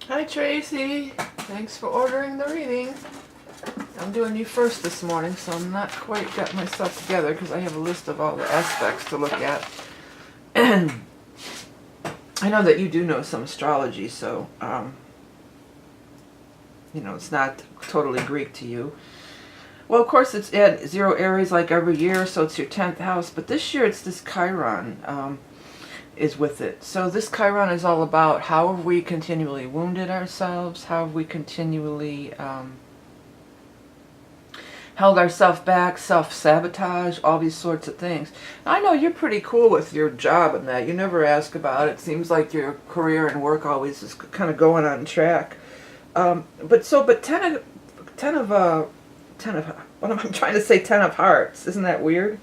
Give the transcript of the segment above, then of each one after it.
Hi Tracy, thanks for ordering the reading. I'm doing you first this morning, so I'm not quite got myself together because I have a list of all the aspects to look at. And I know that you do know some astrology, so it's not totally Greek to you. Well, of course, it's at 0 Aries like every year, so it's your 10th house. But this year it's this Chiron is with it. So this Chiron is all about how have we continually wounded ourselves, how have we continually held ourselves back, self-sabotage, all these sorts of things. I know you're pretty cool with your job and that. You never ask about it. It seems like your career and work always is kind of going on track. But 10 of what am I trying to say? 10 of hearts. Isn't that weird?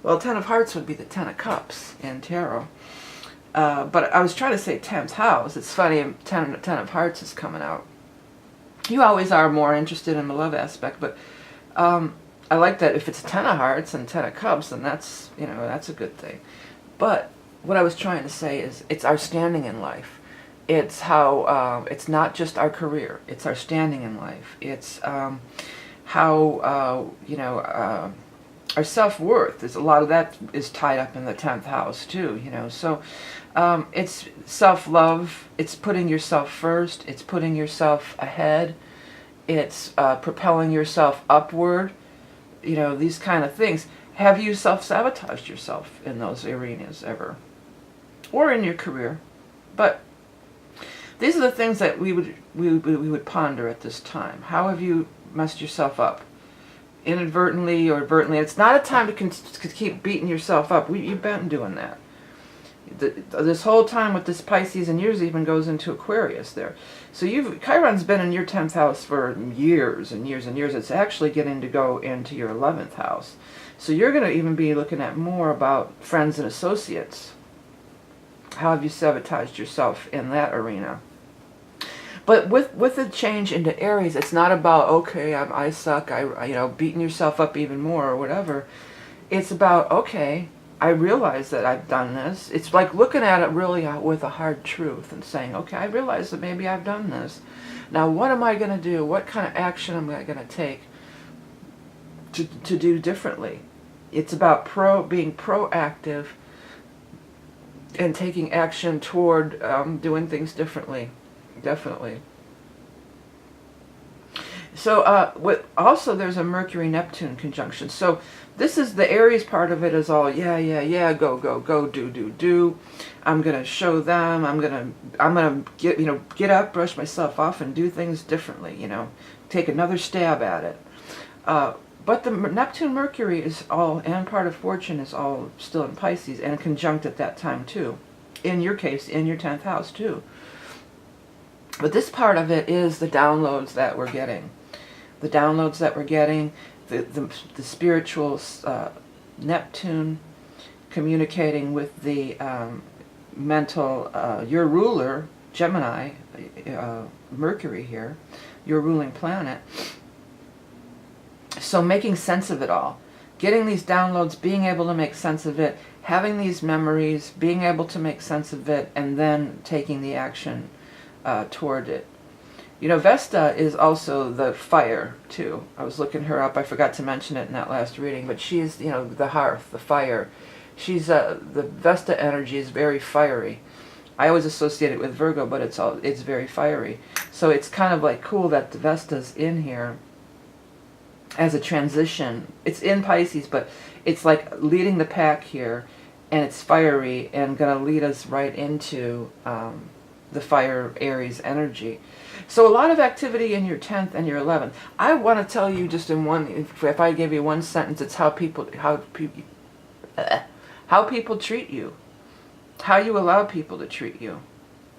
Well, 10 of hearts would be the 10 of cups in tarot. But I was trying to say 10th house. It's funny, 10 of hearts is coming out. You always are more interested in the love aspect, but I like that if it's 10 of hearts and 10 of cups, then that's a good thing. But what I was trying to say is it's our standing in life. It's how, it's not just our career, it's our standing in life. It's how, our self-worth. There's a lot of that is tied up in the 10th house too, So it's self-love, it's putting yourself first, it's putting yourself ahead, it's propelling yourself upward, these kind of things. Have you self-sabotaged yourself in those arenas ever? Or in your career? But these are the things that we would ponder at this time. How have you messed yourself up? Inadvertently or advertently. It's not a time to keep beating yourself up. You've been doing that. This whole time with this Pisces, and yours even goes into Aquarius there. So Chiron's been in your 10th house for years and years and years. It's actually getting to go into your 11th house. So you're going to even be looking at more about friends and associates. How have you sabotaged yourself in that arena? But with the change into Aries, it's not about, okay, I suck, beating yourself up even more or whatever. It's about, okay, I realize that I've done this. It's like looking at it really with a hard truth and saying, okay, I realize that maybe I've done this. Now, what am I going to do? What kind of action am I going to take to do differently? It's about being proactive and taking action toward doing things differently. Definitely. So also there's a Mercury-Neptune conjunction. So this is the Aries part of it is all, yeah, go, do. I'm going to show them. I'm going to get up, brush myself off and do things differently, take another stab at it. But the Neptune-Mercury is all, and part of fortune is all still in Pisces and conjunct at that time too. In your case, in your 10th house too. But this part of it is the downloads that we're getting. The downloads that we're getting, the spiritual Neptune communicating with the mental, your ruler, Gemini, Mercury here, your ruling planet. So making sense of it all. Getting these downloads, being able to make sense of it, having these memories, being able to make sense of it, and then taking the action toward it. Vesta is also the fire too. I was looking her up. I forgot to mention it in that last reading, but she is, the hearth, the fire. She's the Vesta energy is very fiery. I always associate it with Virgo, but it's very fiery. So it's kind of like cool that the Vesta's in here as a transition. It's in Pisces, but it's like leading the pack here, and it's fiery and going to lead us right into the fire Aries energy. So a lot of activity in your 10th and your 11th. I want to tell you just in one, if I gave you one sentence, it's how people treat you. How you allow people to treat you.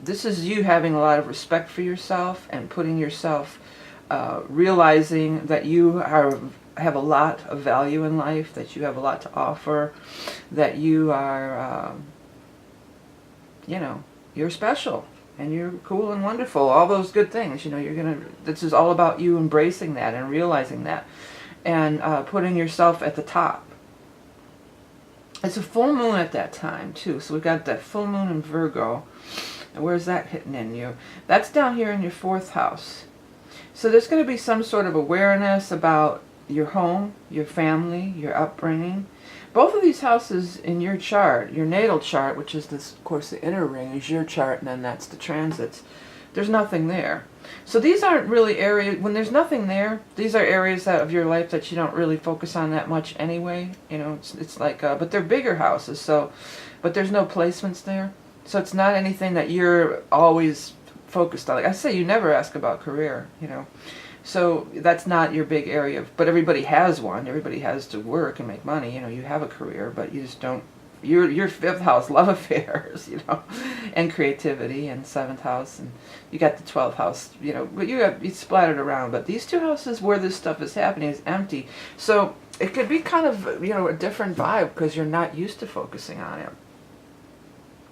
This is you having a lot of respect for yourself and putting yourself, realizing that you have a lot of value in life, that you have a lot to offer, that you are, you're special. And you're cool and wonderful, all those good things. This is all about you embracing that and realizing that. And putting yourself at the top. It's a full moon at that time, too. So we've got that full moon in Virgo. And where's that hitting in you? That's down here in your 4th house. So there's going to be some sort of awareness about your home, your family, your upbringing. Both of these houses in your chart, your natal chart, which is this, of course, the inner ring is your chart, and then that's the transits. There's nothing there. So these aren't really areas, when there's nothing there, these are areas of your life that you don't really focus on that much anyway. You know, it's like, but they're bigger houses, so, but there's no placements there. So it's not anything that you're always focused on. Like I say, you never ask about career, you know. So that's not your big area. But everybody has one. Everybody has to work and make money. You know, you have a career, but you just don't. Your 5th house, love affairs, you know, and creativity, and 7th house, and you got the 12th house, you know, but it's splattered around. But these 2 houses where this stuff is happening is empty. So it could be kind of, you know, a different vibe because you're not used to focusing on it.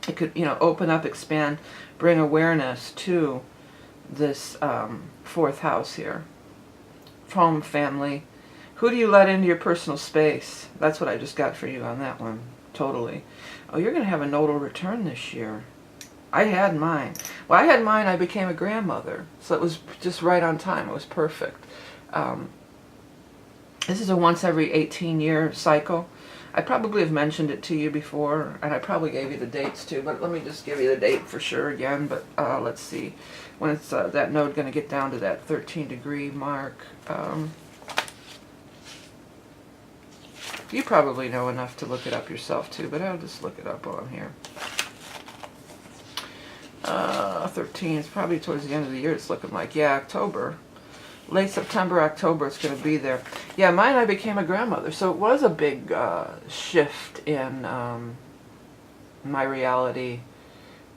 It could, you know, open up, expand, bring awareness to this 4th house here. Home, family. Who do you let into your personal space? That's what I just got for you on that one. Totally. Oh, you're going to have a nodal return this year. I had mine. Well, I had mine, I became a grandmother. So it was just right on time. It was perfect. This is a once every 18-year cycle. I probably have mentioned it to you before, and I probably gave you the dates too, but let me just give you the date for sure again. But let's see, when it's that node going to get down to that 13-degree mark. You probably know enough to look it up yourself too, but I'll just look it up while I'm here. 13 is probably towards the end of the year, it's looking like. Yeah, October. Late September, October, it's going to be there. Yeah, mine, I became a grandmother, so it was a big shift in my reality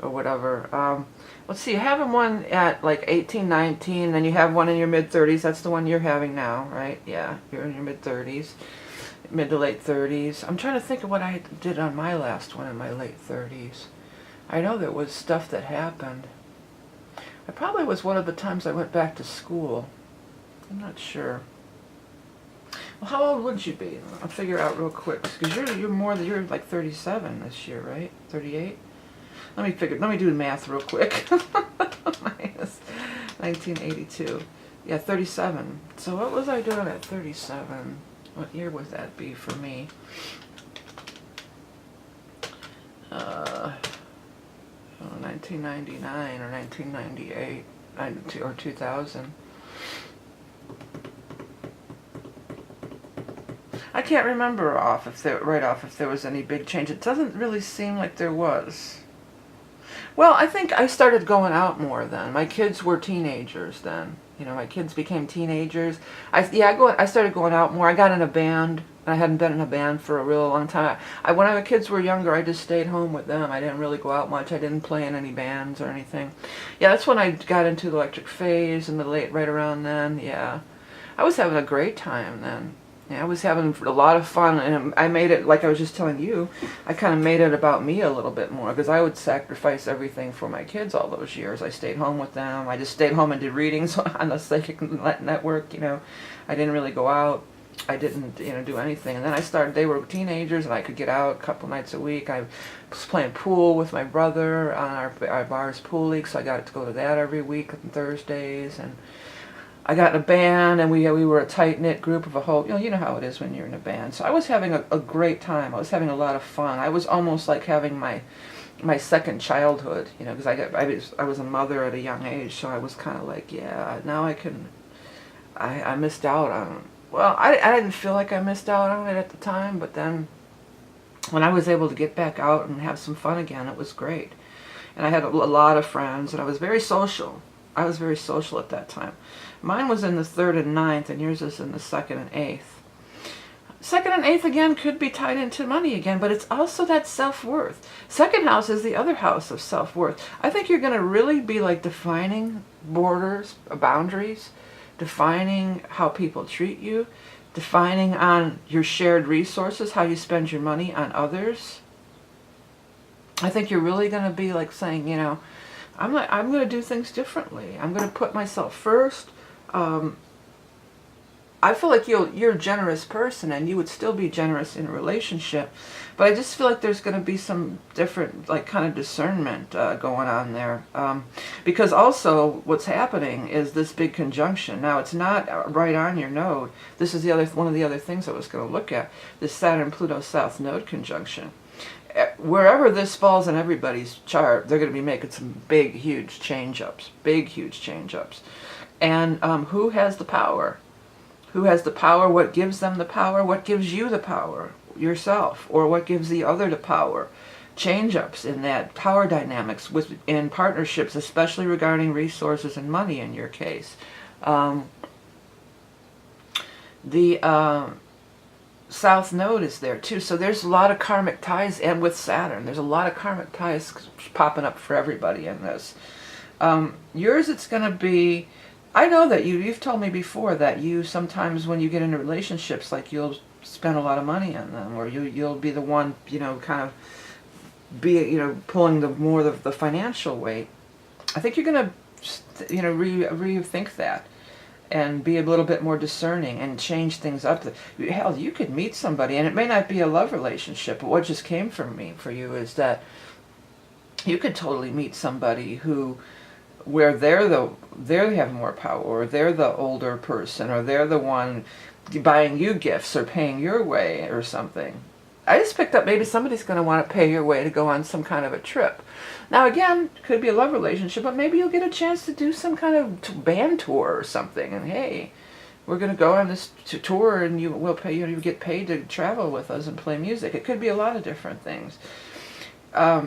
or whatever. Let's see, having one at like 18, 19, then you have one in your mid-30s. That's the one you're having now, right? Yeah, you're in your mid-30s. Mid to late 30s. I'm trying to think of what I did on my last one in my late 30s. I know there was stuff that happened. It probably was one of the times I went back to school. I'm not sure. Well, how old would you be? I'll figure out real quick. Because you're like 37 this year, right? 38? Let me do the math real quick. Minus 1982. Yeah, 37. So what was I doing at 37? What year would that be for me? 1999 or 1998 or 2000. I can't remember right off if there was any big change. It doesn't really seem like there was. Well, I think I started going out more then. My kids were teenagers then. You know, my kids became teenagers. I started going out more. I got in a band. I hadn't been in a band for a real long time. When my kids were younger, I just stayed home with them. I didn't really go out much. I didn't play in any bands or anything. Yeah, that's when I got into the electric phase in right around then. Yeah, I was having a great time then. Yeah, I was having a lot of fun, and I made it, like I was just telling you, I kind of made it about me a little bit more, because I would sacrifice everything for my kids all those years. I stayed home with them. I just stayed home and did readings on the Psychic Network, you know. I didn't really go out. I didn't, you know, do anything. And then they were teenagers, and I could get out a couple nights a week. I was playing pool with my brother on our bar's pool league, so I got to go to that every week on Thursdays, and I got in a band, and we were a tight-knit group of a whole, you know how it is when you're in a band. So I was having a great time. I was having a lot of fun. I was almost like having my second childhood, you know, because I was a mother at a young age, so I was kind of like, yeah, now I missed out on, well, I didn't feel like I missed out on it at the time, but then when I was able to get back out and have some fun again, it was great. And I had a lot of friends, and I was very social. I was very social at that time. Mine was in the 3rd and 9th, and yours is in the 2nd and 8th. 2nd and 8th, again, could be tied into money again, but it's also that self-worth. 2nd house is the other house of self-worth. I think you're going to really be like defining borders, boundaries, defining how people treat you, defining on your shared resources, how you spend your money on others. I think you're really going to be like saying, you know, I'm going to do things differently. I'm going to put myself first. I feel like you're a generous person, and you would still be generous in a relationship, but I just feel like there's going to be some different, like, kind of discernment going on there, because also what's happening is this big conjunction. Now, it's not right on your node. This is one of the other things I was going to look at, this Saturn-Pluto South Node conjunction. Wherever this falls in everybody's chart, they're going to be making some big, huge change-ups. Big, huge change-ups. And who has the power? Who has the power? What gives them the power? What gives you the power? Yourself. Or what gives the other the power? Change-ups in that power dynamics in partnerships, especially regarding resources and money in your case. The South Node is there too, so there's a lot of karmic ties, and with Saturn, there's a lot of karmic ties popping up for everybody in this. Yours, it's going to be, I know that you've told me before that you sometimes when you get into relationships, like you'll spend a lot of money on them, or you'll be the one, kind of be, pulling more of the financial weight. I think you're going to, rethink that. And be a little bit more discerning and change things up. Hell, you could meet somebody, and it may not be a love relationship, but what just came from me for you is that you could totally meet somebody where they have more power, or they're the older person, or they're the one buying you gifts or paying your way or something. I just picked up maybe somebody's going to want to pay your way to go on some kind of a trip. Now again, could be a love relationship, but maybe you'll get a chance to do some kind of band tour or something. And hey, we're going to go on this tour, and we'll pay you. You get paid to travel with us and play music. It could be a lot of different things.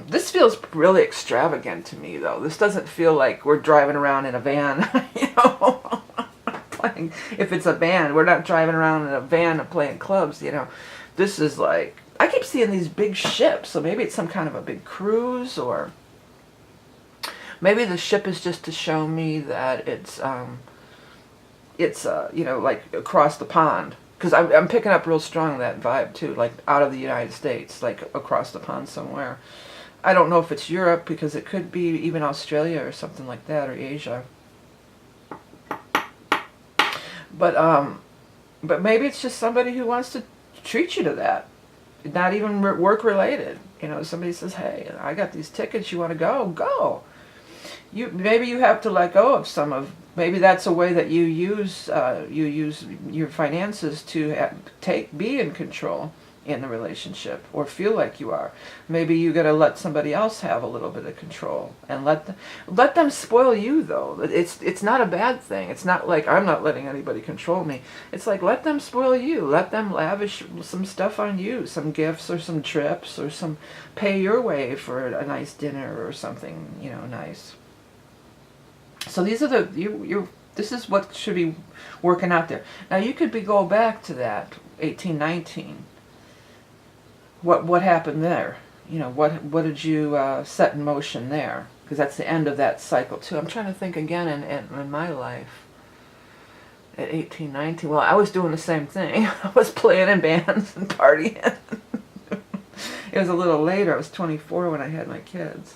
This feels really extravagant to me, though. This doesn't feel like we're driving around in a van, playing. If it's a band, we're not driving around in a van and playing clubs, This is like, I keep seeing these big ships, so maybe it's some kind of a big cruise, or maybe the ship is just to show me that it's like across the pond. Because I'm picking up real strong that vibe too, like out of the United States, like across the pond somewhere. I don't know if it's Europe, because it could be even Australia or something like that, or Asia. But maybe it's just somebody who wants to treat you to that. Not even work related. Somebody says, hey, I got these tickets, you want to go? Go. Maybe you have to let go of maybe that's a way that you use your finances to be in control in the relationship, or feel like you are. Maybe you got to let somebody else have a little bit of control, and let them spoil you, though. It's not a bad thing. It's not like I'm not letting anybody control me. It's like, let them spoil you. Let them lavish some stuff on you, some gifts or some trips, or some pay your way for a nice dinner or something, nice. So these are this is what should be working out there. Now you could go back to that 1819. What happened there? What did you set in motion there? Because that's the end of that cycle too. I'm trying to think again in my life. At 18, 19, well, I was doing the same thing. I was playing in bands and partying. It was a little later. I was 24 when I had my kids.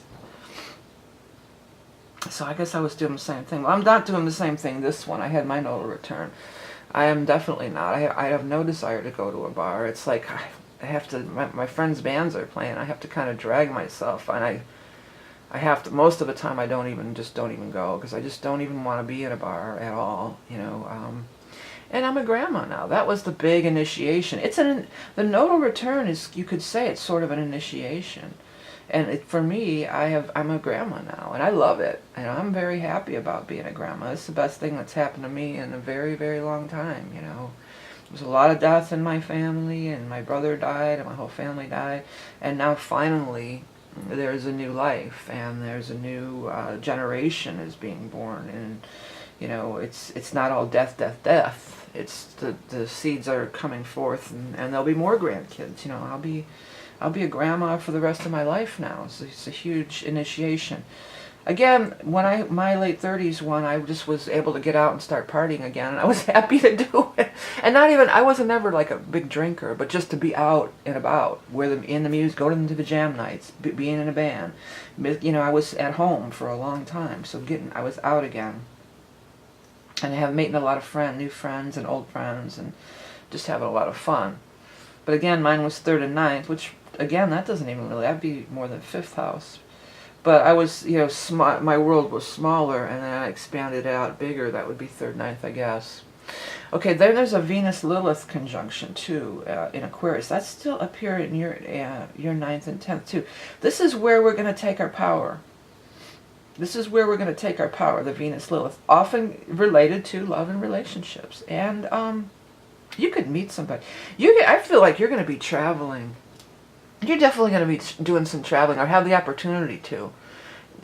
So I guess I was doing the same thing. Well, I'm not doing the same thing this one. I had my nodal return. I am definitely not. I have no desire to go to a bar. It's like I have to, my friends' bands are playing. I have to kind of drag myself. And I have to, most of the time I don't even go, because I just don't even want to be in a bar at all, And I'm a grandma now. That was the big initiation. The nodal return is, you could say it's sort of an initiation. And for me, I'm a grandma now, and I love it. And I'm very happy about being a grandma. It's the best thing that's happened to me in a very, very long time, There was a lot of death in my family, and my brother died, and my whole family died. And now finally, there's a new life, and there's a new generation is being born. And, it's not all death, death, death. It's the seeds are coming forth, and there'll be more grandkids. I'll be a grandma for the rest of my life now. It's a huge initiation. Again, my late 30s, when I just was able to get out and start partying again, and I was happy to do it. And I wasn't never like a big drinker, but just to be out and about, in the music, go to the jam nights, being in a band. I was at home for a long time, so I was out again. and have meeting a lot of new friends and old friends, and just having a lot of fun. But again, mine was 3rd and 9th, which again, that doesn't even really, that'd be more than 5th house. But I was, you know, my world was smaller, and then I expanded out bigger. That would be 3rd, 9th, I guess. Okay, then there's a Venus-Lilith conjunction too in Aquarius. That's still up here in your 9th and 10th too. This is where we're going to take our power. This is where we're going to take our power, the Venus-Lilith, often related to love and relationships. And you could meet somebody. I feel like you're going to be traveling. You're definitely going to be doing some traveling, or have the opportunity to.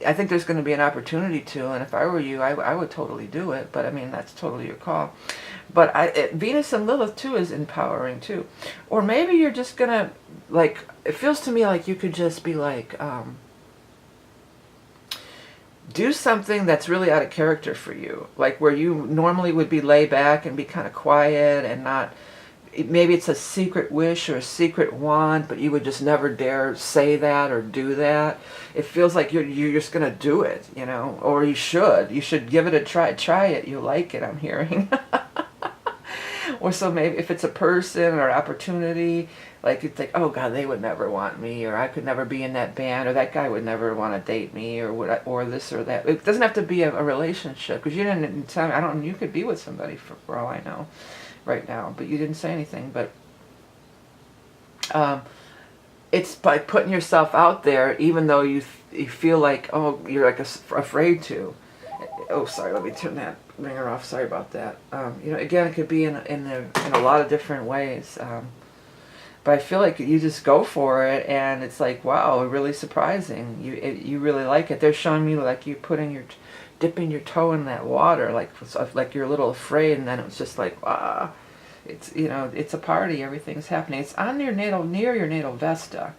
I think there's going to be an opportunity to, and if I were you, I would totally do it. But I mean, that's totally your call. But Venus and Lilith too is empowering too. Or maybe you're just going to, like, it feels to me like you could just be like, do something that's really out of character for you. Like where you normally would be laid back and be kind of quiet and not, maybe it's a secret wish or a secret want, but you would just never dare say that or do that. It feels like you're just going to do it, you know, or you should give it a try. Try it. You like it, I'm hearing. Or so maybe if it's a person or opportunity, like you think, oh God, they would never want me, or I could never be in that band, or that guy would never want to date me, or this or that. It doesn't have to be a relationship, because you didn't tell me. You could be with somebody for all I know right now, but you didn't say anything. But it's by putting yourself out there, even though you feel like, oh, you're like afraid to. Oh, sorry, let me turn that ringer off. Sorry about that. You know, again, it could be in a lot of different ways. But I feel like you just go for it, and it's like, wow, really surprising. You really like it. They're showing me like you dipping your toe in that water, like you're a little afraid, and then it was just like, wow. It's, you know, it's a party. Everything's happening. It's on your near your natal Vesta.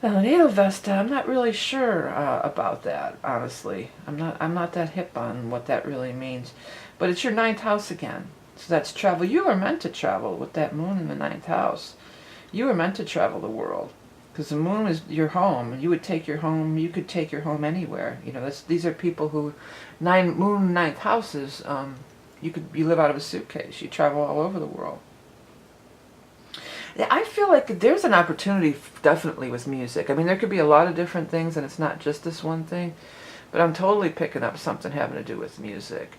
Now, natal Vesta, I'm not really sure about that, honestly. I'm not that hip on what that really means. But it's your 9th house again. So that's travel. You were meant to travel with that moon in the 9th house. You were meant to travel the world. Because the moon is your home. You could take your home anywhere. You know, these are people who, moon 9th houses, you live out of a suitcase. You travel all over the world. I feel like there's an opportunity definitely with music. I mean, there could be a lot of different things, and it's not just this one thing. But I'm totally picking up something having to do with music.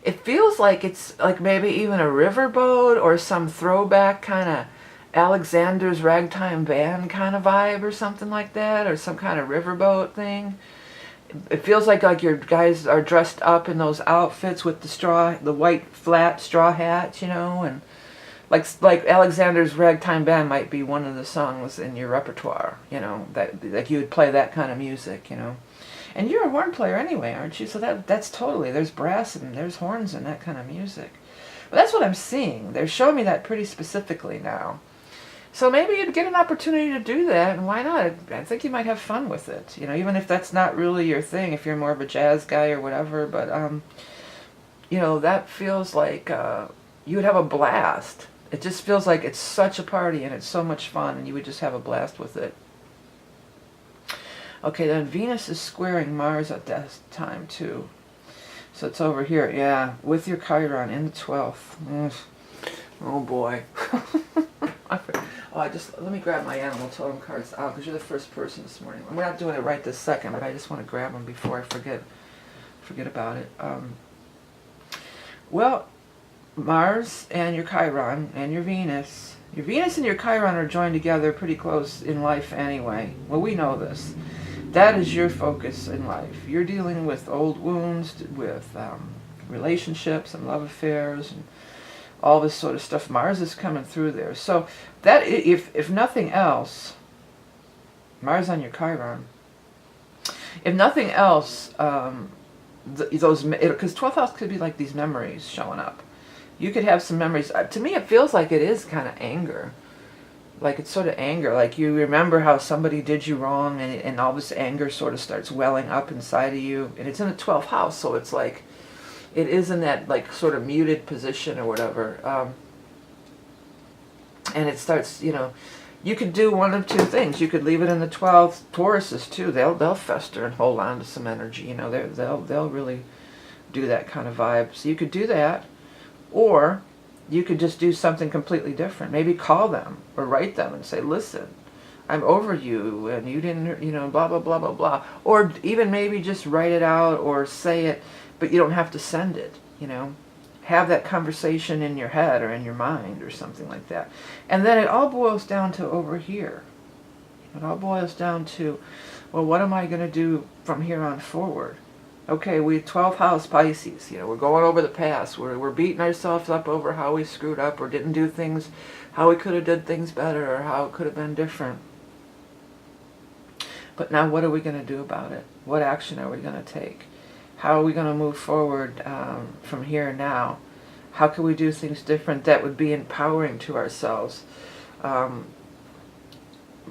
It feels like it's like maybe even a riverboat or some throwback kind of Alexander's Ragtime Band kind of vibe or something like that, or some kind of riverboat thing. It feels like your guys are dressed up in those outfits with the white flat straw hats, you know, and like Alexander's Ragtime Band might be one of the songs in your repertoire, you know, that like you would play that kind of music, you know. And you're a horn player anyway, aren't you? So that's totally, there's brass and there's horns and that kind of music. But that's what I'm seeing. They're showing me that pretty specifically now. So maybe you'd get an opportunity to do that, and why not? I think you might have fun with it, you know, even if that's not really your thing, if you're more of a jazz guy or whatever. But, you know, that feels like you would have a blast. It just feels like it's such a party, and it's so much fun, and you would just have a blast with it. Okay, then Venus is squaring Mars at that time, too. So it's over here, yeah, with your Chiron in the 12th. Oh, boy. Let me grab my animal totem cards out, because you're the first person this morning. We're not doing it right this second, but I just want to grab them before I forget about it. Well, Mars and your Chiron and your Venus and your Chiron are joined together pretty close in life anyway. Well, we know this. That is your focus in life. You're dealing with old wounds, with relationships and love affairs and all this sort of stuff. Mars is coming through there. So that, if nothing else, Mars on your Chiron, if nothing else, because 12th house could be like these memories showing up. You could have some memories. To me, it feels like it is kind of anger. Like it's sort of anger. Like you remember how somebody did you wrong, and all this anger sort of starts welling up inside of you. And it's in the 12th house, so it's like, it is in that like sort of muted position or whatever. And it starts, you know, you could do one of two things. You could leave it in the 12th. Tauruses too. They'll fester and hold on to some energy. You know, they'll really do that kind of vibe. So you could do that, or you could just do something completely different. Maybe call them or write them and say, listen, I'm over you and you didn't, blah, blah, blah, blah, blah. Or even maybe just write it out or say it, but you don't have to send it, Have that conversation in your head or in your mind or something like that. And then it all boils down to over here. It all boils down to, well, what am I going to do from here on forward? Okay, we 12th house Pisces, we're going over the past. We're beating ourselves up over how we screwed up or didn't do things, how we could have did things better or how it could have been different. But now what are we going to do about it? What action are we going to take? How are we going to move forward from here now? How can we do things different that would be empowering to ourselves?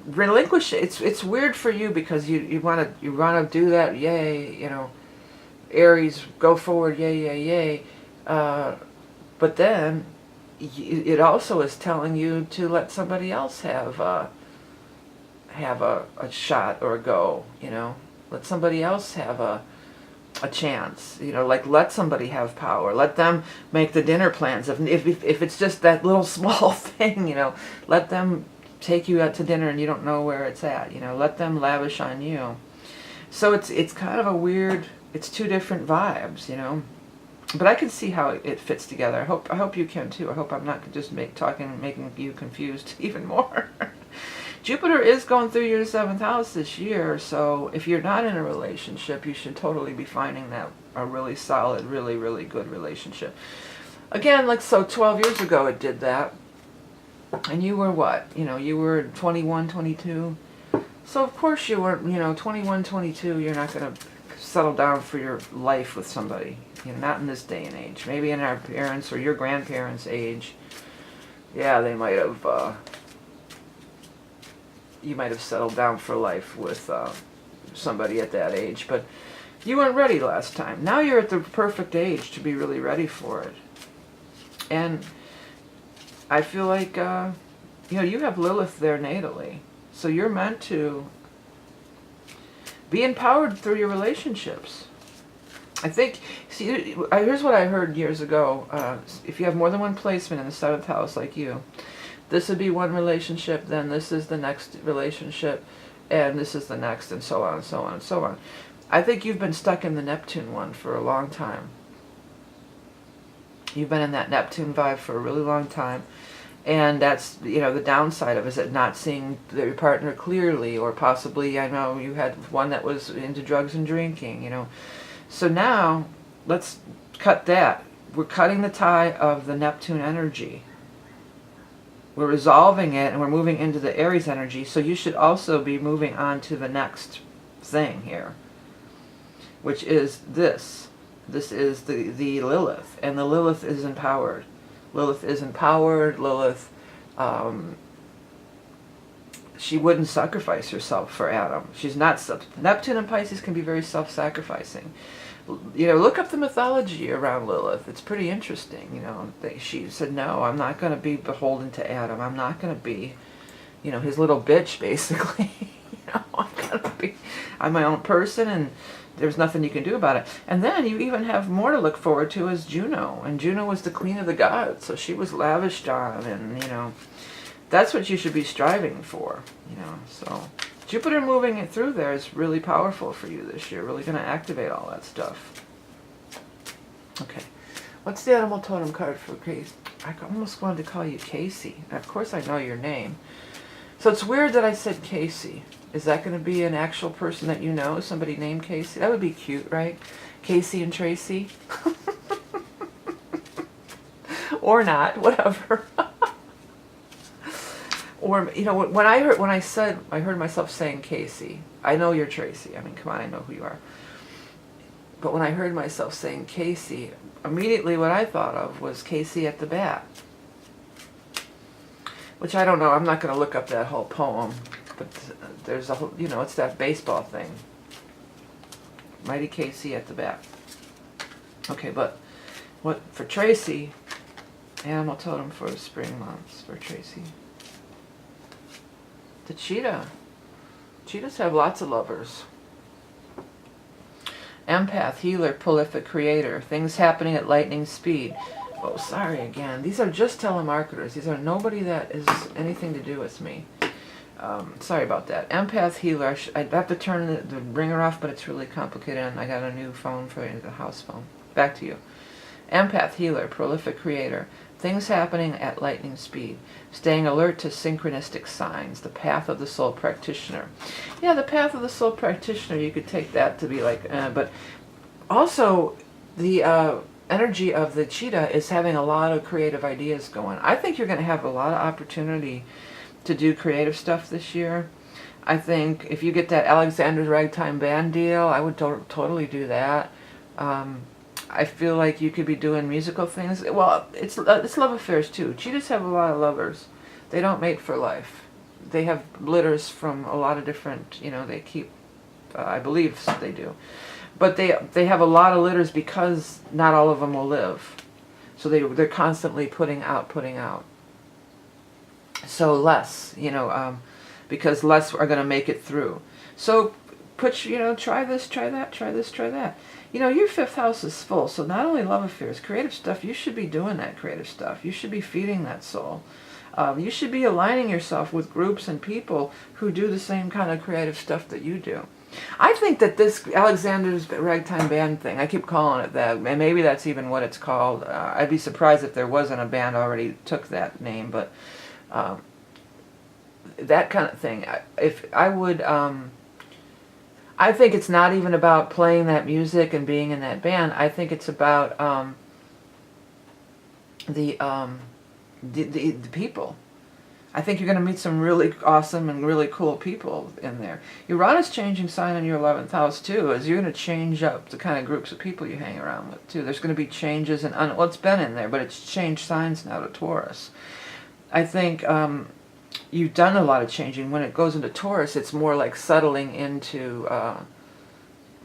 Relinquish. It's weird for you because you want to do that. Yay, Aries, go forward. Yay, yay, yay. But then it also is telling you to let somebody else have a shot or a go. Let somebody else have a chance, like let somebody have power, let them make the dinner plans. If it's just that little small thing, let them take you out to dinner and you don't know where it's at, let them lavish on you. So it's kind of a weird, it's two different vibes, but I can see how it fits together. I hope you can too. I hope I'm not just making you confused even more. Jupiter is going through your 7th house this year, so if you're not in a relationship, you should totally be finding that a really solid, really, really good relationship. Again, 12 years ago it did that, and you were what? You were 21, 22, so of course you weren't, 21, 22, you're not going to settle down for your life with somebody, not in this day and age. Maybe in our parents' or your grandparents' age, yeah, they might have... you might have settled down for life with somebody at that age, but you weren't ready last time. Now you're at the perfect age to be really ready for it. And I feel like, you have Lilith there natally, so you're meant to be empowered through your relationships. I think, here's what I heard years ago. If you have more than one placement in the 7th house like you, this would be one relationship, then this is the next relationship, and this is the next, and so on, and so on, and so on. I think you've been stuck in the Neptune one for a long time. You've been in that Neptune vibe for a really long time, and that's, the downside of it is not seeing your partner clearly, or possibly, I know you had one that was into drugs and drinking, So now, let's cut that. We're cutting the tie of the Neptune energy. We're resolving it, and we're moving into the Aries energy, so you should also be moving on to the next thing here, which is this. This is the Lilith, and the Lilith is empowered. Lilith is empowered. Lilith, she wouldn't sacrifice herself for Adam. She's not... Neptune and Pisces can be very self-sacrificing. Look up the mythology around Lilith. It's pretty interesting. She said, no, I'm not going to be beholden to Adam. I'm not going to be, his little bitch, basically. I'm my own person, and there's nothing you can do about it. And then you even have more to look forward to as Juno. And Juno was the queen of the gods, so she was lavished on, and, that's what you should be striving for, so... Jupiter moving it through there is really powerful for you this year. Really going to activate all that stuff. Okay. What's the animal totem card for Casey? I almost wanted to call you Casey. Of course I know your name. So it's weird that I said Casey. Is that going to be an actual person that you know? Somebody named Casey? That would be cute, right? Casey and Tracy? Or not. Whatever. Or, when I heard myself saying Casey, I know you're Tracy. I mean, come on, I know who you are. But when I heard myself saying Casey, immediately what I thought of was Casey at the bat. Which I don't know, I'm not going to look up that whole poem. But there's a whole, it's that baseball thing. Mighty Casey at the bat. Okay, but what for Tracy, animal totem for the spring months for Tracy. The cheetah. Cheetahs have lots of lovers. Empath, healer, prolific creator. Things happening at lightning speed. Oh, sorry again. These are just telemarketers. These are nobody that is anything to do with me. Sorry about that. Empath, healer. I'd have to turn the ringer off, but it's really complicated, and I got a new phone for the house phone. Back to you. Empath, healer, prolific creator. Things happening at lightning speed. Staying alert to synchronistic signs. The path of the soul practitioner. Yeah, the path of the soul practitioner, you could take that to be like, but also the energy of the cheetah is having a lot of creative ideas going. I think you're going to have a lot of opportunity to do creative stuff this year. I think if you get that Alexander's Ragtime Band deal, I would totally do that. I feel like you could be doing musical things. Well, it's love affairs too. Cheetahs have a lot of lovers. They don't mate for life. They have litters from a lot of different, they keep, I believe they do. But they have a lot of litters because not all of them will live. So they're constantly putting out. So less, because less are going to make it through. So try this, try that, try this, try that. Your fifth house is full, so not only love affairs, creative stuff, you should be doing that creative stuff. You should be feeding that soul. You should be aligning yourself with groups and people who do the same kind of creative stuff that you do. I think that this Alexander's Ragtime Band thing, I keep calling it that, and maybe that's even what it's called. I'd be surprised if there wasn't a band already took that name, but that kind of thing. I think it's not even about playing that music and being in that band. I think it's about the people. I think you're going to meet some really awesome and really cool people in there. Uranus changing sign in your 11th house too, is you're going to change up the kind of groups of people you hang around with too. There's going to be changes in, well, it's been in there, but it's changed signs now to Taurus. I think you've done a lot of changing. When it goes into Taurus, it's more like settling into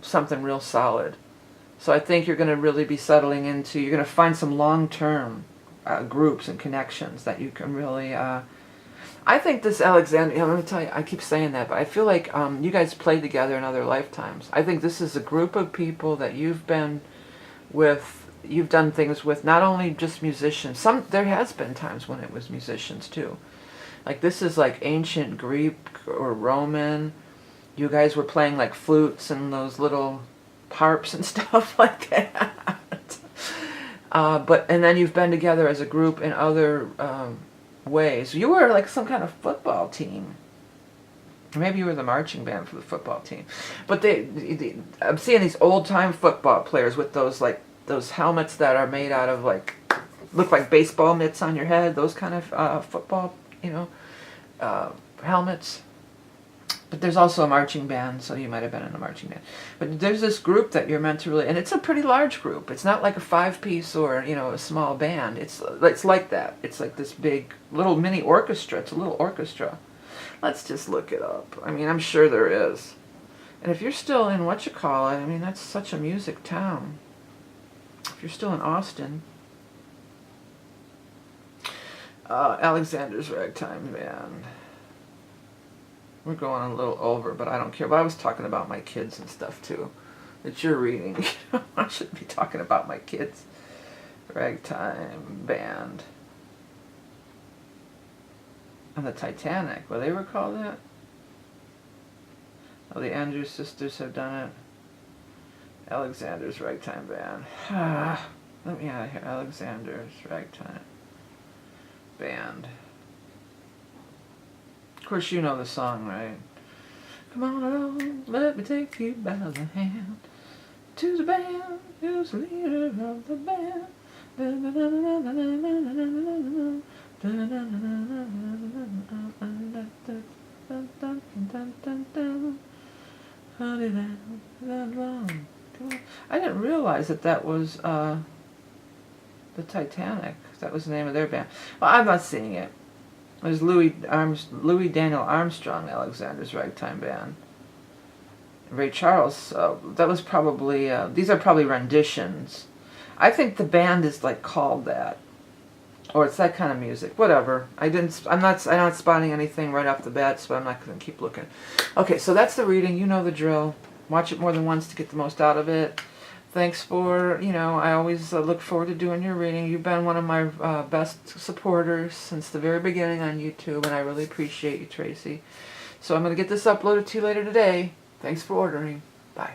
something real solid. So I think you're going to really be settling into, you're going to find some long-term groups and connections that you can really, I think this Alexander, let me tell you, I keep saying that, but I feel like you guys played together in other lifetimes. I think this is a group of people that you've been with, you've done things with, not only just musicians. There has been times when it was musicians too. Like this is like ancient Greek or Roman. You guys were playing like flutes and those little harps and stuff like that. And then you've been together as a group in other ways. You were like some kind of football team. Maybe you were the marching band for the football team. But I'm seeing these old time football players with those helmets that are made out of look like baseball mitts on your head. Those kind of football, helmets. But there's also a marching band, so you might have been in a marching band. But there's this group that you're meant to really, and it's a pretty large group. It's not like a 5-piece or, a small band. It's like that. It's like this big little mini orchestra. It's a little orchestra. Let's just look it up. I mean, I'm sure there is. And if you're still in that's such a music town. If you're still in Austin, Alexander's Ragtime Band. We're going a little over, but I don't care. But I was talking about my kids and stuff too. That you're reading. I shouldn't be talking about my kids. Ragtime Band. And the Titanic. Well, they were called that? Oh, the Andrews sisters have done it. Alexander's Ragtime Band. Let me out of here. Alexander's Ragtime Band. Of course, you know the song, right? Come on along, let me take you by the hand to the band, who's the leader of the band. I didn't realize that was the Titanic. That was the name of their band. Well, I'm not seeing it. It was Louis Daniel Armstrong, Alexander's Ragtime Band. Ray Charles, that was probably, these are probably renditions. I think the band is called that. Or it's that kind of music. Whatever. I'm not spotting anything right off the bat, so I'm not going to keep looking. Okay, so that's the reading. You know the drill. Watch it more than once to get the most out of it. Thanks for, I always look forward to doing your reading. You've been one of my best supporters since the very beginning on YouTube, and I really appreciate you, Tracy. So I'm going to get this uploaded to you later today. Thanks for ordering. Bye.